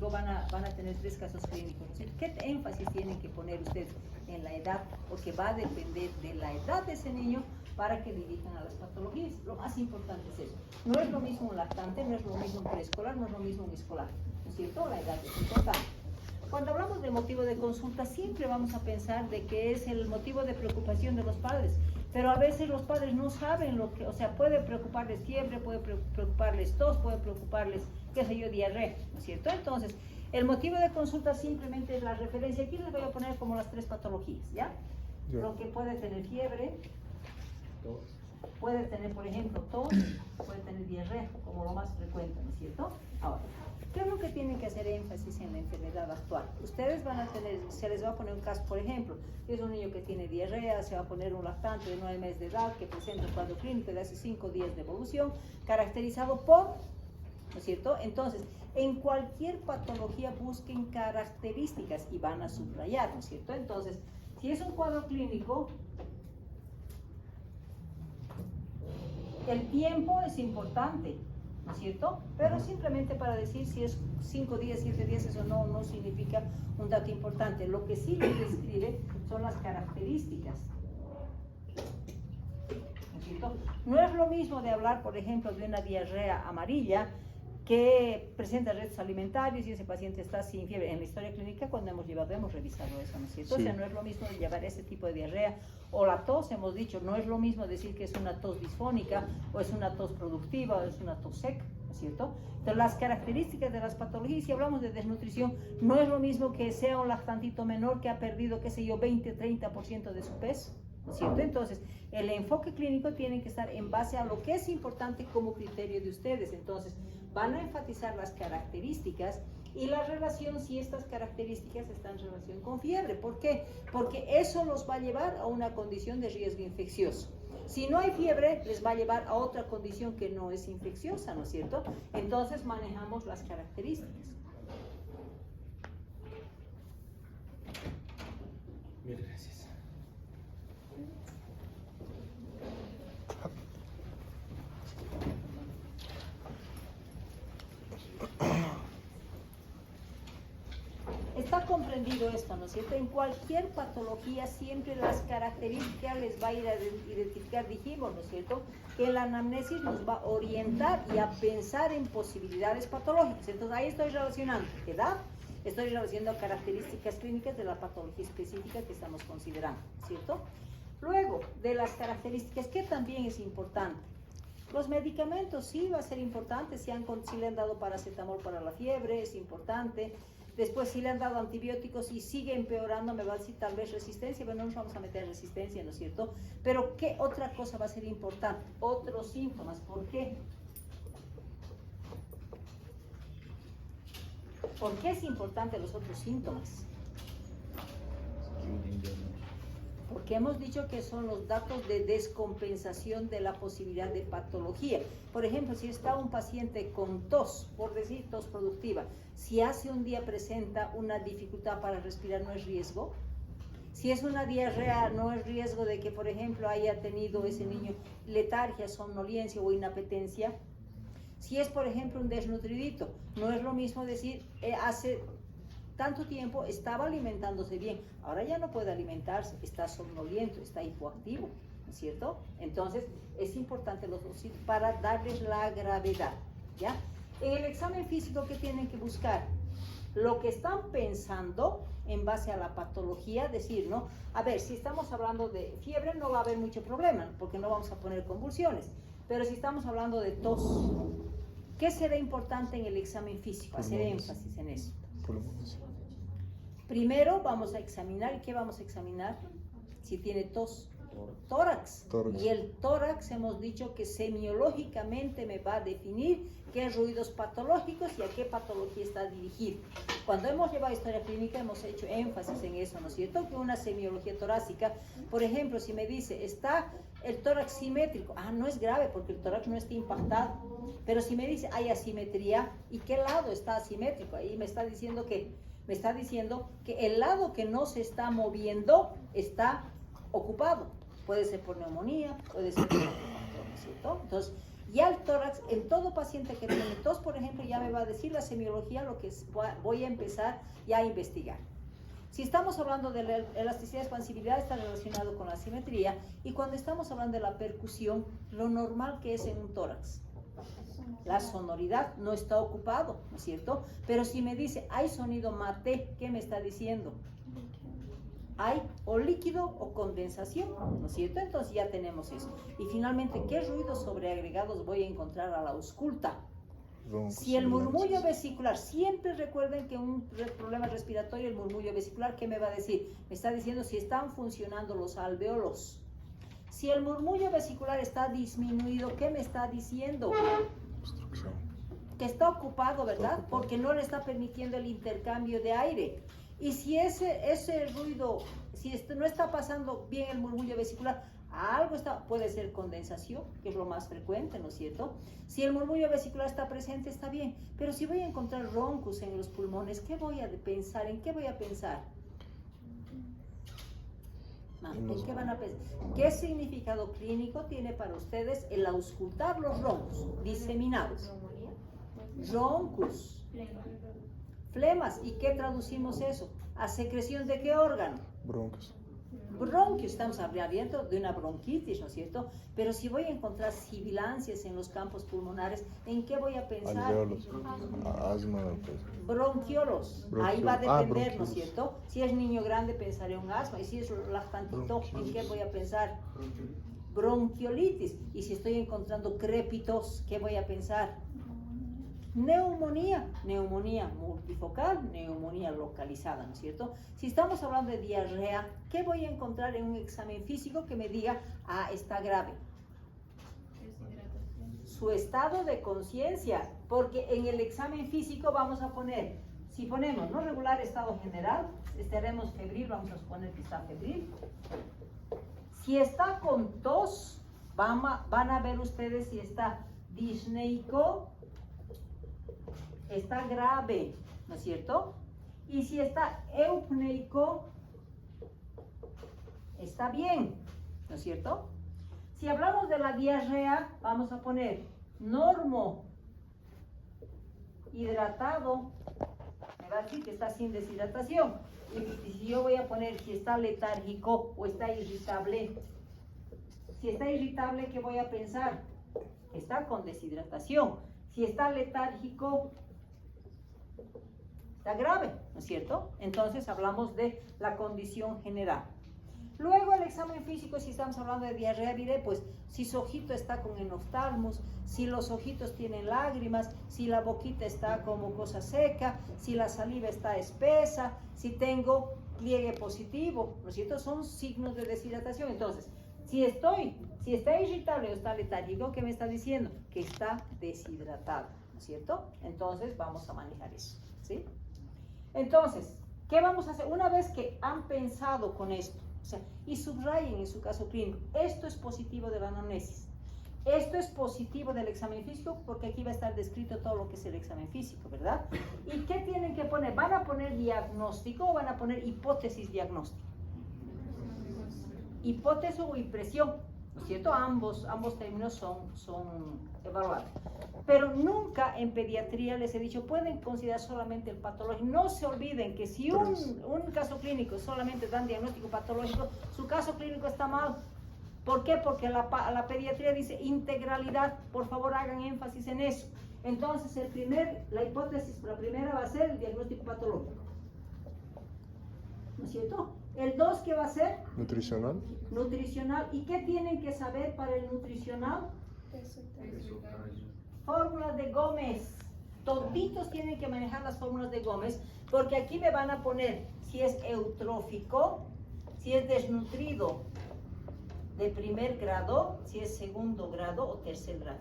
clínico van a tener 3 casos clínicos, ¿no? ¿Qué énfasis tienen que poner ustedes en la edad? Porque va a depender de la edad de ese niño para que dirijan a las patologías. Lo más importante es eso. No es lo mismo un lactante, no es lo mismo un preescolar, no es lo mismo un escolar, ¿no es cierto? La edad es importante. Cuando hablamos de motivo de consulta, siempre vamos a pensar de que es el motivo de preocupación de los padres, pero a veces los padres no saben lo que, o sea, puede preocuparles fiebre, puede preocuparles tos, puede preocuparles, qué sé yo, diarrea, ¿no es cierto? Entonces, el motivo de consulta simplemente es la referencia. Aquí les voy a poner como las 3 patologías, ¿ya? Lo que puede tener fiebre, puede tener, por ejemplo, tos, puede tener diarrea, como lo más frecuente, ¿no es cierto? Ahora, ¿qué es lo que tienen que hacer énfasis en la enfermedad actual? Ustedes van a tener, se les va a poner un caso, por ejemplo, es un niño que tiene diarrea, se va a poner un lactante de 9 meses de edad que presenta un cuadro clínico de hace 5 días de evolución, caracterizado por, ¿no es cierto? Entonces, en cualquier patología busquen características y van a subrayar, ¿no es cierto? Entonces, si es un cuadro clínico, el tiempo es importante, ¿no es cierto? Pero simplemente para decir si es 5 días, 7 días, eso no significa un dato importante. Lo que sí les describe son las características, ¿no es cierto? No es lo mismo de hablar, por ejemplo, de una diarrea amarilla que presenta retos alimentarios y ese paciente está sin fiebre. En la historia clínica, cuando hemos revisado eso, ¿no es cierto? Sí. O sea, no es lo mismo llevar ese tipo de diarrea o la tos, hemos dicho, no es lo mismo decir que es una tos disfónica o es una tos productiva o es una tos seca, ¿no es cierto? Entonces, las características de las patologías, si hablamos de desnutrición, no es lo mismo que sea un lactantito menor que ha perdido, qué sé yo, 20-30% de su peso, ¿no es cierto? Entonces, el enfoque clínico tiene que estar en base a lo que es importante como criterio de ustedes. Entonces, van a enfatizar las características y la relación, si estas características están en relación con fiebre. ¿Por qué? Porque eso los va a llevar a una condición de riesgo infeccioso. Si no hay fiebre, les va a llevar a otra condición que no es infecciosa, ¿no es cierto? Entonces manejamos las características. Mil gracias. Está comprendido esto, ¿no es cierto? En cualquier patología siempre las características les va a ir a identificar, dijimos, ¿no es cierto? Que la anamnesis nos va a orientar y a pensar en posibilidades patológicas. Entonces ahí estoy relacionando edad, estoy relacionando características clínicas de la patología específica que estamos considerando, ¿cierto? Luego, de las características, que también es importante. Los medicamentos, sí, va a ser importante, si le han dado paracetamol para la fiebre, es importante. Después, si le han dado antibióticos y sigue empeorando, me va a decir tal vez resistencia, pero no nos vamos a meter en resistencia, ¿no es cierto? Pero, ¿qué otra cosa va a ser importante? Otros síntomas. ¿Por qué? ¿Por qué es importante los otros síntomas? Porque hemos dicho que son los datos de descompensación de la posibilidad de patología. Por ejemplo, si está un paciente con tos, por decir tos productiva, si hace un día presenta una dificultad para respirar, ¿no es riesgo? Si es una diarrea, ¿no es riesgo de que, por ejemplo, haya tenido ese niño letargia, somnolencia o inapetencia? Si es, por ejemplo, un desnutridito, no es lo mismo decir, hace tanto tiempo estaba alimentándose bien, ahora ya no puede alimentarse, está somnoliento, está hipoactivo, ¿no es cierto? Entonces, es importante los dos para darles la gravedad, ¿ya? En el examen físico, ¿qué tienen que buscar? Lo que están pensando en base a la patología, decir, ¿no? A ver, si estamos hablando de fiebre, no va a haber mucho problema, porque no vamos a poner convulsiones, pero si estamos hablando de tos, ¿qué será importante en el examen físico? Hacer énfasis en eso. Primero vamos a examinar, ¿qué vamos a examinar? Si tiene tos, tórax. Y el tórax hemos dicho que semiológicamente me va a definir qué ruidos patológicos y a qué patología está dirigido. Cuando hemos llevado historia clínica hemos hecho énfasis en eso, ¿no es cierto? Que una semiología torácica, por ejemplo, si me dice, está el tórax simétrico, no es grave porque el tórax no está impactado. Pero si me dice, hay asimetría, ¿y qué lado está asimétrico? Ahí me está diciendo que el lado que no se está moviendo está ocupado. Puede ser por neumonía, puede ser por ¿cierto? Entonces, Ya el tórax, en todo paciente que tiene tos, por ejemplo, ya me va a decir la semiología lo que voy a empezar ya a investigar. Si estamos hablando de la elasticidad y expansibilidad, está relacionado con la simetría, y cuando estamos hablando de la percusión, lo normal que es en un tórax. La sonoridad no está ocupado, ¿no es cierto? Pero si me dice, hay sonido mate, ¿qué me está diciendo? Hay o líquido o condensación, ¿no es cierto? Entonces ya tenemos eso. Y finalmente, ¿qué ruidos sobreagregados voy a encontrar a la ausculta? Si el murmullo vesicular, siempre recuerden que un problema respiratorio, el murmullo vesicular, ¿qué me va a decir? Me está diciendo si están funcionando los alvéolos. Si el murmullo vesicular está disminuido, ¿qué me está diciendo? Obstrucción. Que está ocupado, ¿verdad? Porque no le está permitiendo el intercambio de aire. Y si ese ruido, si no está pasando bien el murmullo vesicular, algo está, puede ser condensación, que es lo más frecuente, ¿no es cierto? Si el murmullo vesicular está presente, está bien. Pero si voy a encontrar roncus en los pulmones, ¿qué voy a pensar? ¿En qué voy a pensar? ¿En qué van a pensar? ¿Qué significado clínico tiene para ustedes el auscultar los roncos diseminados? Roncus. Flemas. ¿Y qué traducimos eso? ¿A secreción de qué órgano? Bronquios. Bronquios, estamos hablando de una bronquitis, ¿no es cierto? Pero si voy a encontrar sibilancias en los campos pulmonares, ¿en qué voy a pensar? Alvéolos. Asma. Pues. Bronquiolos. Ahí va a depender, ¿no es cierto? Si es niño grande, pensaré en asma. Y si es lactantito, ¿en qué voy a pensar? Bronquiolitis. Y si estoy encontrando crépitos, ¿qué voy a pensar? Neumonía, neumonía multifocal, neumonía localizada, ¿no es cierto? Si estamos hablando de diarrea, ¿qué voy a encontrar en un examen físico que me diga, está grave? Su estado de conciencia, porque en el examen físico vamos a poner, si ponemos no regular estado general, estaremos febril, vamos a suponer que está febril. Si está con tos, van a ver ustedes si está disneico, está grave, ¿no es cierto? Y si está eupneico, está bien, ¿no es cierto? Si hablamos de la diarrea, vamos a poner normo hidratado, me va a decir que está sin deshidratación. Y si yo voy a poner si está letárgico o está irritable, si está irritable, ¿qué voy a pensar? Está con deshidratación. Si está letárgico, está grave, ¿no es cierto? Entonces hablamos de la condición general. Luego el examen físico, si estamos hablando de diarrea, diré pues si su ojito está con enoftalmos, si los ojitos tienen lágrimas, si la boquita está como cosa seca, si la saliva está espesa, si tengo pliegue positivo, ¿no es cierto? Son signos de deshidratación. Entonces, si está irritable o está letárgico, ¿qué me está diciendo? Que está deshidratado, ¿no es cierto? Entonces vamos a manejar eso, ¿sí? Entonces, ¿qué vamos a hacer? Una vez que han pensado con esto, o sea, y subrayen en su caso clínico, esto es positivo de la anamnesis, esto es positivo del examen físico, porque aquí va a estar descrito todo lo que es el examen físico, ¿verdad? ¿Y qué tienen que poner? ¿Van a poner diagnóstico o van a poner hipótesis diagnóstico? Hipótesis o impresión, ¿no es cierto? Ambos términos son evaluados. Pero nunca en pediatría les he dicho, pueden considerar solamente el patológico. No se olviden que si un caso clínico solamente dan diagnóstico patológico, su caso clínico está mal. ¿Por qué? Porque la pediatría dice integralidad. Por favor, hagan énfasis en eso. Entonces, la hipótesis, la primera va a ser el diagnóstico patológico, ¿no es cierto? El 2, ¿qué va a ser? Nutricional. Nutricional. ¿Y qué tienen que saber para el nutricional? Fórmulas de Gómez. Toditos tienen que manejar las fórmulas de Gómez, porque aquí me van a poner si es eutrófico, si es desnutrido de primer grado, si es segundo grado o tercer grado.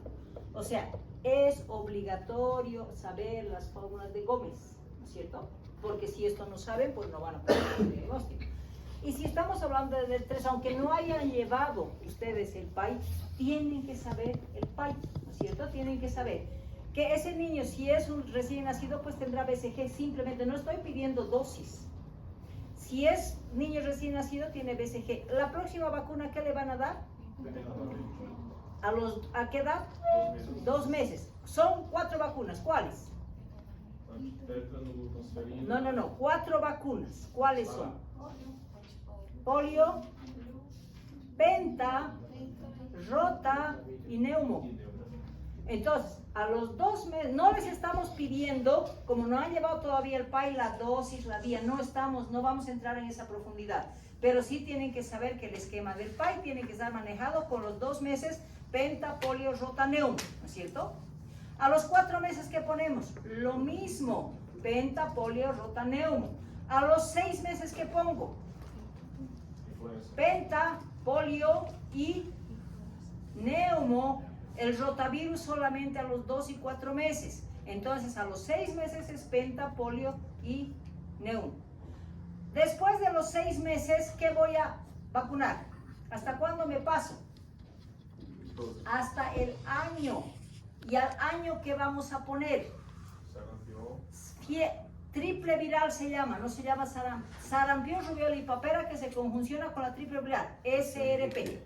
O sea, es obligatorio saber las fórmulas de Gómez, ¿no es cierto? Porque si esto no saben, pues no van a poder hacer el diagnóstico. Y si estamos hablando del 3, aunque no hayan llevado ustedes el PAI, tienen que saber el PAI, ¿no es cierto? Tienen que saber que ese niño, si es un recién nacido, pues tendrá BCG, simplemente no estoy pidiendo dosis. Si es niño recién nacido, tiene BCG. La próxima vacuna, ¿qué le van a dar? ¿A qué edad? 2 meses. Son 4 vacunas. ¿Cuáles? No. 4 vacunas. ¿Cuáles son? Polio, penta, rota y neumo. Entonces, a los 2 meses, no les estamos pidiendo, como no han llevado todavía el PAI, la dosis, la vía, no vamos a entrar en esa profundidad. Pero sí tienen que saber que el esquema del PAI tiene que estar manejado con los 2 meses, penta, polio, rota, neumo, ¿no es cierto? A los 4 meses, ¿qué ponemos? Lo mismo, penta, polio, rota, neumo. A los 6 meses, ¿qué pongo? Penta, polio y neumo. El rotavirus solamente a los 2 y 4 meses. Entonces, a los 6 meses es penta, polio y neumo. Después de los 6 meses, ¿qué voy a vacunar? ¿Hasta cuándo me paso? Hasta el año. ¿Y al año qué vamos a poner? Triple viral se llama, no se llama sarampión, rubiola y papera, que se conjunciona con la triple viral, SRP.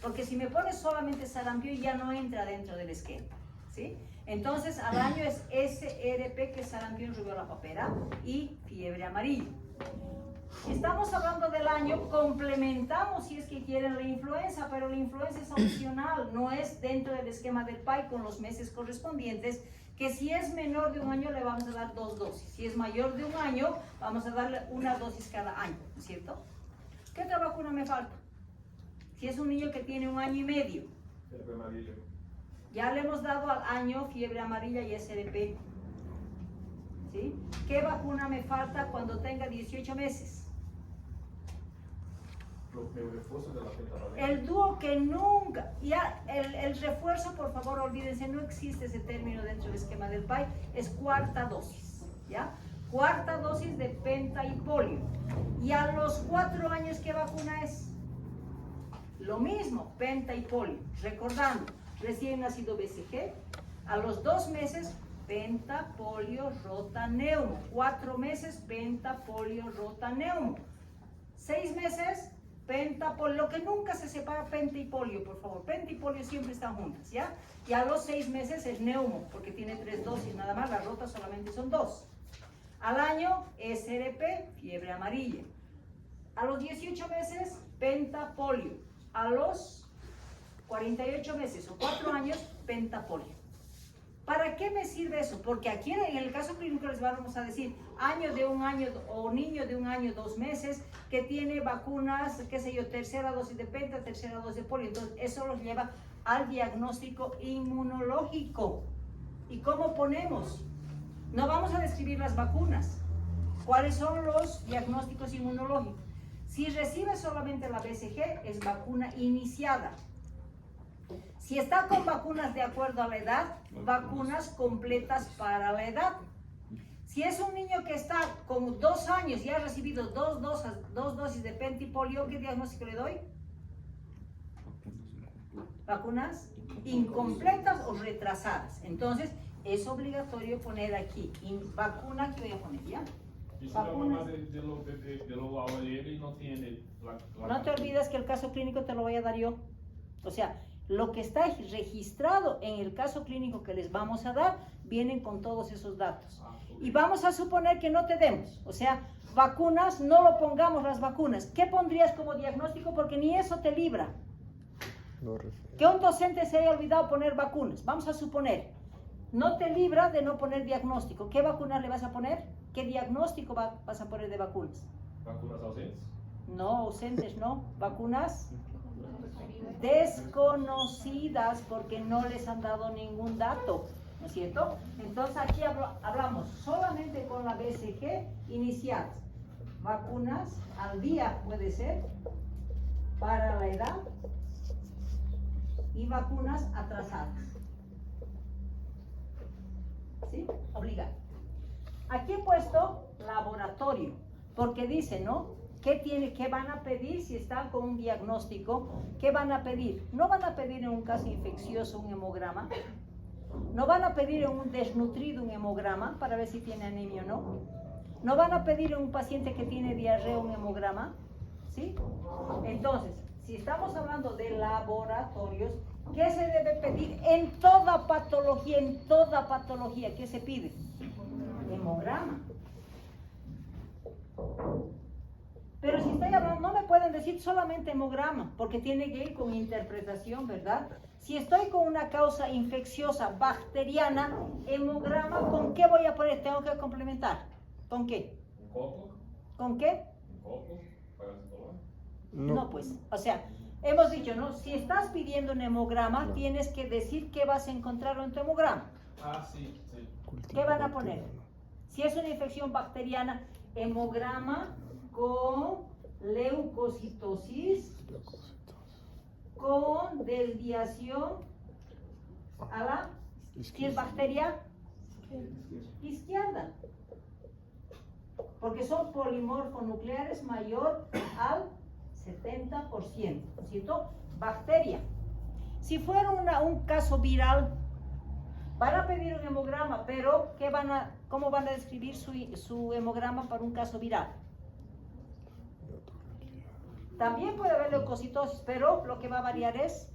Porque si me pones solamente sarampión ya no entra dentro del esquema, ¿sí? Entonces al año es SRP, que es sarampión, rubiola, papera y fiebre amarilla. Estamos hablando del año, complementamos si es que quieren la influenza, pero la influenza es opcional, no es dentro del esquema del PAI con los meses correspondientes, que si es menor de 1 año le vamos a dar 2 dosis, si es mayor de 1 año vamos a darle 1 dosis cada año, ¿no es cierto? ¿Qué otra vacuna me falta? Si es un niño que tiene 1 año y medio, Fiebre amarilla. ya le hemos dado al año fiebre amarilla y SRP, ¿sí? ¿Qué vacuna me falta cuando tenga 18 meses? El refuerzo de la pentavalente. El dúo que nunca, ya el refuerzo, por favor, olvídense, no existe ese término dentro del esquema del PAI, es 4ª dosis, ¿ya? 4ª dosis de penta y polio. Y a los 4 años, ¿qué vacuna es? Lo mismo, penta y polio. Recordando, recién nacido BCG, a los 2 meses, penta, polio, rota, neumo. 4 meses, penta, polio, rota, neumo. 6 meses, penta, polio. Lo que nunca se separa, penta y polio, por favor. Penta y polio siempre están juntas, ¿ya? Y a los 6 meses es neumo, porque tiene 3 dosis nada más, la rota solamente son 2. Al año, SRP, fiebre amarilla. A los 18 meses, penta, polio. A los 48 meses o 4 años, pentapolio. ¿Para qué me sirve eso? Porque aquí en el caso clínico les vamos a decir año de 1 año o niño de 1 año, 2 meses que tiene vacunas, qué sé yo, 3ª dosis de penta, 3ª dosis de polio. Entonces eso los lleva al diagnóstico inmunológico. ¿Y cómo ponemos? No vamos a describir las vacunas. ¿Cuáles son los diagnósticos inmunológicos? Si recibe solamente la BCG, es vacuna iniciada. Si está con vacunas de acuerdo a la edad, vacunas completas para la edad. Si es un niño que está con 2 años y ha recibido 2 dosis de penta y polio, ¿qué diagnóstico le doy? Vacunas incompletas o retrasadas. Entonces, es obligatorio poner aquí, vacuna, que voy a poner ya. Y si la mamá de lo abuelo y no tiene No te olvides que el caso clínico te lo voy a dar yo. O sea, lo que está registrado en el caso clínico que les vamos a dar, vienen con todos esos datos. Y vamos a suponer que no te demos. O sea, vacunas, no lo pongamos las vacunas. ¿Qué pondrías como diagnóstico? Porque ni eso te libra. Que un docente se haya olvidado poner vacunas. Vamos a suponer, no te libra de no poner diagnóstico. ¿Qué vacunas le vas a poner? ¿Qué diagnóstico vas a poner de vacunas? ¿Vacunas ausentes? No, ausentes no. Vacunas desconocidas porque no les han dado ningún dato, ¿no es cierto? Entonces aquí hablamos solamente con la BCG inicial. Vacunas al día puede ser para la edad y vacunas atrasadas. ¿Sí? Obligado. Aquí he puesto laboratorio, porque dice, ¿no? ¿Qué van a pedir si están con un diagnóstico? ¿Qué van a pedir? No van a pedir en un caso infeccioso un hemograma. No van a pedir en un desnutrido un hemograma para ver si tiene anemia o no. No van a pedir en un paciente que tiene diarrea un hemograma. ¿Sí? Entonces, si estamos hablando de laboratorios, ¿Qué se debe pedir en toda patología? En toda patología, ¿qué se pide? Hemograma. Pero si estoy hablando, no me pueden decir solamente hemograma, porque tiene que ir con interpretación, ¿verdad? Si estoy con una causa infecciosa bacteriana, hemograma, ¿con qué voy a poner? Tengo que complementar. ¿Con qué? Un coco, ¿Con qué? un coco, paracetamol. No, pues, o sea, hemos dicho, ¿no? Si estás pidiendo un hemograma, No. tienes que decir qué vas a encontrar en tu hemograma. Ah, sí, sí. ¿Qué van a poner? Si es una infección bacteriana, hemograma con leucocitosis, con desviación a la, si es bacteria, izquierda. Porque son polimorfonucleares mayor al 70%, ¿no es cierto? Bacteria. Si fuera un caso viral, van a pedir un hemograma, pero ¿cómo van a describir su hemograma para un caso viral? También puede haber leucocitosis, pero lo que va a variar es...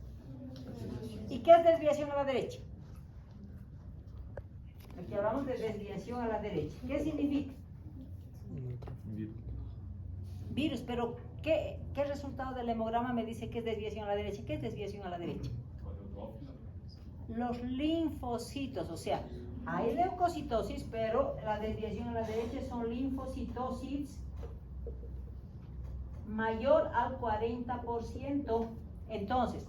¿Y qué es desviación a la derecha? Aquí hablamos de desviación a la derecha. ¿Qué significa? Virus, pero ¿qué resultado del hemograma me dice que es desviación a la derecha? ¿Qué es desviación a la derecha? Los linfocitos, o sea, hay leucocitosis, pero la desviación a la derecha son linfocitosis mayor al 40%. Entonces,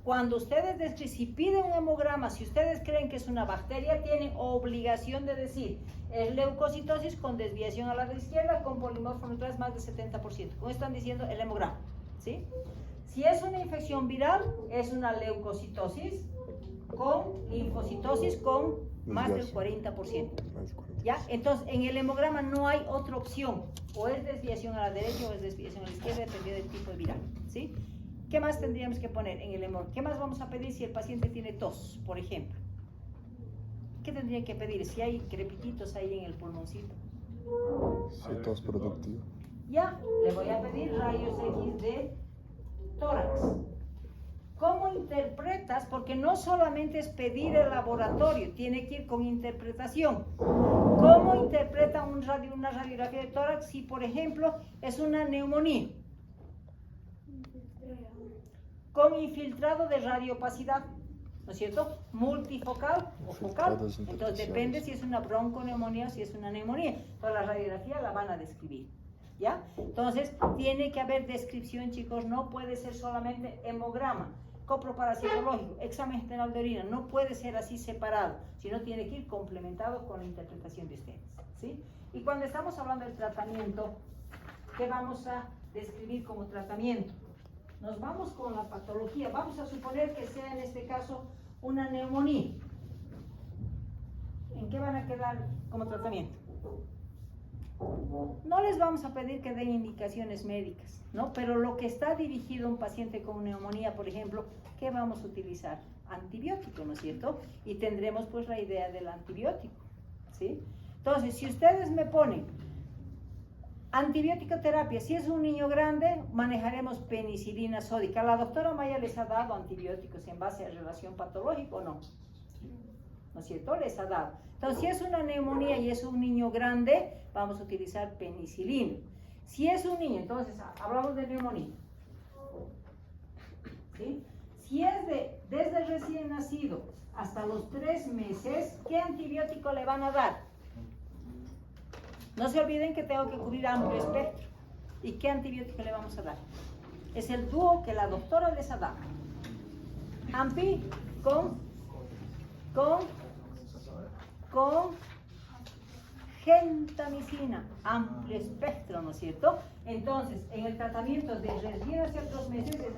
cuando ustedes si piden un hemograma, si ustedes creen que es una bacteria, tienen obligación de decir es leucocitosis con desviación a la izquierda con polimorfonucleares más del 70%. ¿Cómo están diciendo el hemograma? ¿Sí? Si es una infección viral, es una leucocitosis con linfocitosis con más del 40%. ¿Ya? Entonces, en el hemograma no hay otra opción. O es desviación a la derecha o es desviación a la izquierda, dependiendo del tipo de viral. ¿Sí? ¿Qué más tendríamos que poner en el hemograma? ¿Qué más vamos a pedir si el paciente tiene tos, por ejemplo? ¿Qué tendría que pedir si hay crepititos ahí en el pulmoncito? Sí, tos productiva. Ya, le voy a pedir rayos X de tórax. ¿Cómo interpretas? Porque no solamente es pedir el laboratorio, tiene que ir con interpretación. ¿Cómo interpreta una radiografía de tórax si, por ejemplo, es una neumonía? Con infiltrado de radiopacidad, ¿no es cierto? Multifocal o focal. Entonces depende si es una bronconeumonía o si es una neumonía. Entonces la radiografía la van a describir. ¿Ya? Entonces tiene que haber descripción, chicos, no puede ser solamente hemograma, coproparasitológico, examen general de orina, no puede ser así separado, sino tiene que ir complementado con la interpretación de ustedes, ¿sí? Y cuando estamos hablando del tratamiento, ¿qué vamos a describir como tratamiento? Nos vamos con la patología, vamos a suponer que sea en este caso una neumonía. ¿En qué van a quedar como tratamiento? No les vamos a pedir que den indicaciones médicas, ¿no? Pero lo que está dirigido a un paciente con neumonía, por ejemplo, ¿qué vamos a utilizar? Antibiótico, ¿no es cierto? Y tendremos pues la idea del antibiótico, ¿sí? Entonces, si ustedes me ponen antibiótico terapia, si es un niño grande, manejaremos penicilina sódica. ¿La doctora Maya les ha dado antibióticos en base a relación patológica o no? ¿No es cierto? Les ha dado. Entonces, si es una neumonía y es un niño grande, vamos a utilizar penicilina. Si es un niño, entonces hablamos de neumonía. ¿Sí? Si es desde recién nacido hasta los 3 meses, ¿qué antibiótico le van a dar? No se olviden que tengo que cubrir amplio espectro. ¿Y qué antibiótico le vamos a dar? Es el dúo que la doctora les ha dado. Ampi con gentamicina, amplio espectro, ¿no es cierto? Entonces, en el tratamiento de recién hacia 2 meses es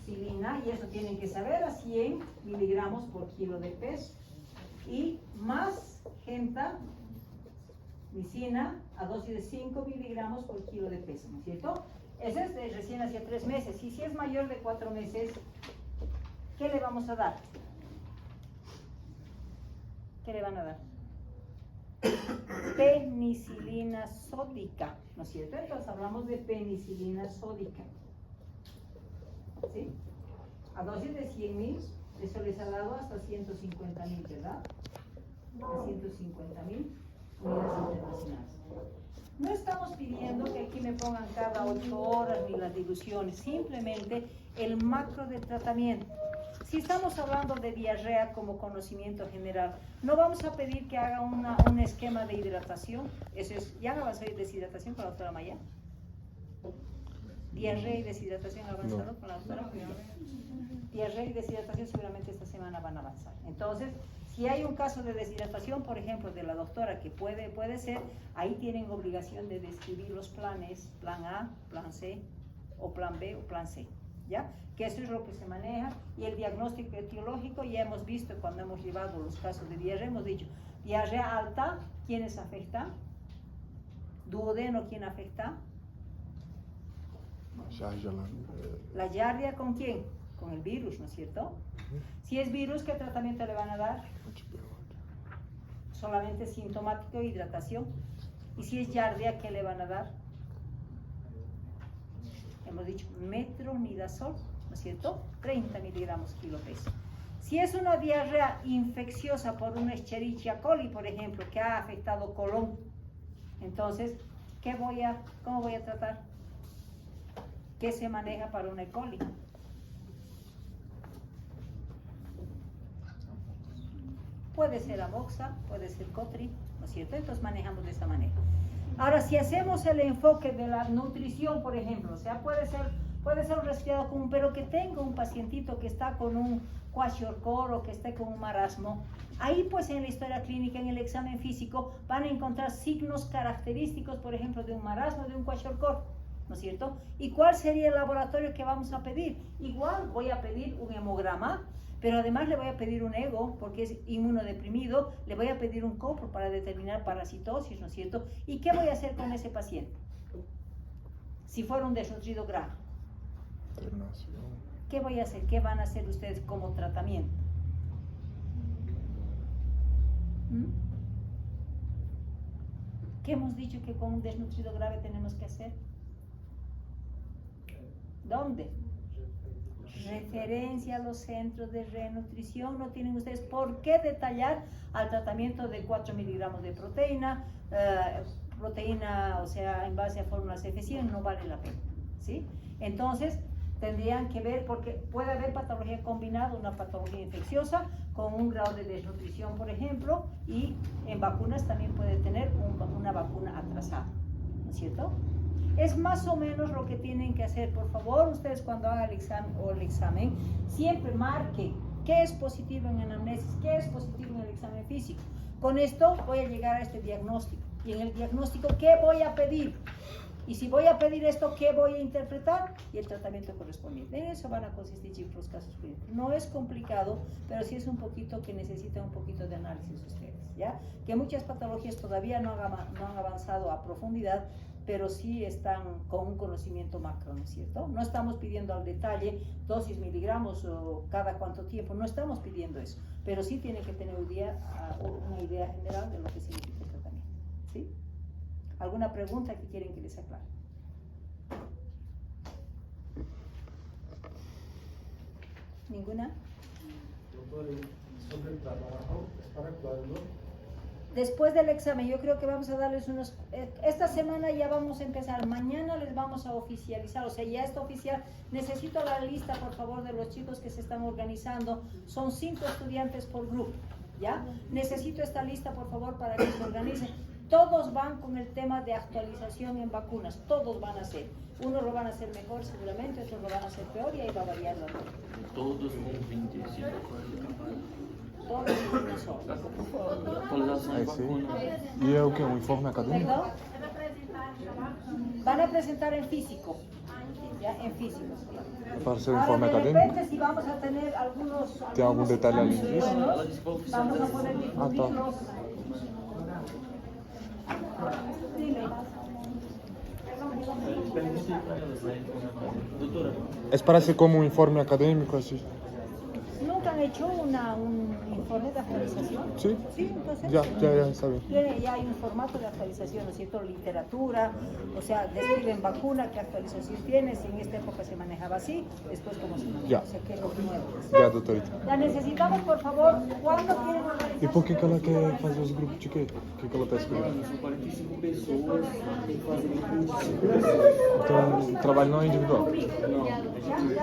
ampicilina, y eso tienen que saber, a 100 miligramos por kilo de peso, y más gentamicina a dosis de 5 miligramos por kilo de peso, ¿no es cierto? Ese es de recién hacia 3 meses, y si es mayor de 4 meses, ¿qué le vamos a dar? ¿Qué le van a dar? Penicilina sódica, ¿no es cierto? Entonces hablamos de penicilina sódica, ¿sí? A dosis de 100.000, eso les ha dado hasta 150.000, ¿verdad? A 150.000 unidades internacionales. No estamos pidiendo que aquí me pongan cada 8 horas ni las diluciones, simplemente el macro de tratamiento. Si estamos hablando de diarrea como conocimiento general, no vamos a pedir que haga un esquema de hidratación. Eso es, ¿ya avanzó deshidratación con la doctora Maya? Diarrea y deshidratación avanzado con la doctora. Diarrea y deshidratación seguramente esta semana van a avanzar. Entonces, si hay un caso de deshidratación, por ejemplo, de la doctora, que puede ser, ahí tienen obligación de describir los planes, plan A, plan C, o plan B o plan C, ¿ya? Que eso es lo que se maneja. Y el diagnóstico etiológico, ya hemos visto cuando hemos llevado los casos de diarrea, hemos dicho, diarrea alta, ¿quiénes afecta? Duodeno, ¿quién afecta? La giardia, ¿con quién? Con el virus, ¿no es cierto? Si es virus, ¿qué tratamiento le van a dar? Solamente sintomático, hidratación. Y si es giardia, ¿qué le van a dar? Hemos dicho metronidazol, ¿no es cierto? 30 miligramos kilo peso. Si es una diarrea infecciosa por una Escherichia coli, por ejemplo, que ha afectado colon, entonces, ¿cómo voy a tratar? ¿Qué se maneja para una E. coli? Puede ser Amoxa, puede ser Cotri, ¿no es cierto? Entonces manejamos de esta manera. Ahora, si hacemos el enfoque de la nutrición, por ejemplo, o sea, puede ser un resfriado común, pero que tenga un pacientito que está con un kwashiorkor o que esté con un marasmo, ahí pues en la historia clínica, en el examen físico, van a encontrar signos característicos, por ejemplo, de un marasmo, de un kwashiorkor, ¿no es cierto? ¿Y cuál sería el laboratorio que vamos a pedir? Igual voy a pedir un hemograma, pero además le voy a pedir un ego, porque es inmunodeprimido, le voy a pedir un copro para determinar parasitosis, ¿no es cierto? ¿Y qué voy a hacer con ese paciente? Si fuera un desnutrido grave. ¿Qué voy a hacer? ¿Qué van a hacer ustedes como tratamiento? ¿Qué hemos dicho que con un desnutrido grave tenemos que hacer? ¿Dónde? Referencia a los centros de renutrición. No tienen ustedes por qué detallar al tratamiento de 4 miligramos de proteína, o sea, en base a fórmulas F100, no vale la pena, ¿sí? Entonces, tendrían que ver, porque puede haber patología combinada, una patología infecciosa con un grado de desnutrición, por ejemplo, y en vacunas también puede tener una vacuna atrasada, ¿no es cierto? Es más o menos lo que tienen que hacer. Por favor, ustedes cuando hagan el examen, siempre marquen qué es positivo en anamnesis, qué es positivo en el examen físico. Con esto voy a llegar a este diagnóstico. Y en el diagnóstico, ¿qué voy a pedir? Y si voy a pedir esto, ¿qué voy a interpretar? Y el tratamiento correspondiente. En eso van a consistir, chicos, los casos clínicos. No es complicado, pero sí es un poquito que necesitan un poquito de análisis ustedes, ¿ya? Que muchas patologías todavía no han avanzado a profundidad, pero sí están con un conocimiento macro, ¿no es cierto? No estamos pidiendo al detalle dosis miligramos o cada cuánto tiempo, no estamos pidiendo eso, pero sí tienen que tener una idea general de lo que significa el tratamiento, ¿sí? ¿Alguna pregunta que quieren que les aclare? ¿Ninguna? Doctor, sobre el trabajo, ¿es para cuándo? Después del examen, yo creo que vamos a darles esta semana ya vamos a empezar, mañana les vamos a oficializar, o sea, ya está oficial. Necesito la lista, por favor, de los chicos que se están organizando, son 5 estudiantes por grupo, ¿ya? Necesito esta lista, por favor, para que se organicen. Todos van con el tema de actualización en vacunas, todos van a hacer. Unos lo van a hacer mejor seguramente, otros lo van a hacer peor y ahí va a variar la nota. Todos con 25 horas de campaña. Todos en una sola. Atualização de Aí sim. vacuna. E é o que? Um informe acadêmico? ¿Perdón? Van a presentar en físico, ¿ya? En físico. É para ser um Ahora, informe de acadêmico? repente, si vamos a tener algunos ¿Tiene algún detalle al exámenes inicio? buenos, vamos a poder difundirlos. Dime. Perguntei para elas, né? Doutora, É para ser como um informe acadêmico, assim? Nunca han han hecho un informe de actualización? Sí. Sí, entonces. Ya, está bien. Ya hay un formato de actualización, ¿no es cierto? Literatura, o sea, describen vacuna, qué actualización tiene, si en esta época se manejaba así, después cómo se maneja, Ya. o sea, qué es lo nuevo. Ya, doutorita. La necesitamos, por favor, ¿cuándo quieren organizar? E por que ela quer fazer os grupos de quê? O que ela tá escolhendo? São 45 pessoas, tem que fazer grupo de 5 pessoas. Então, o trabalho não é individual. Não, a gente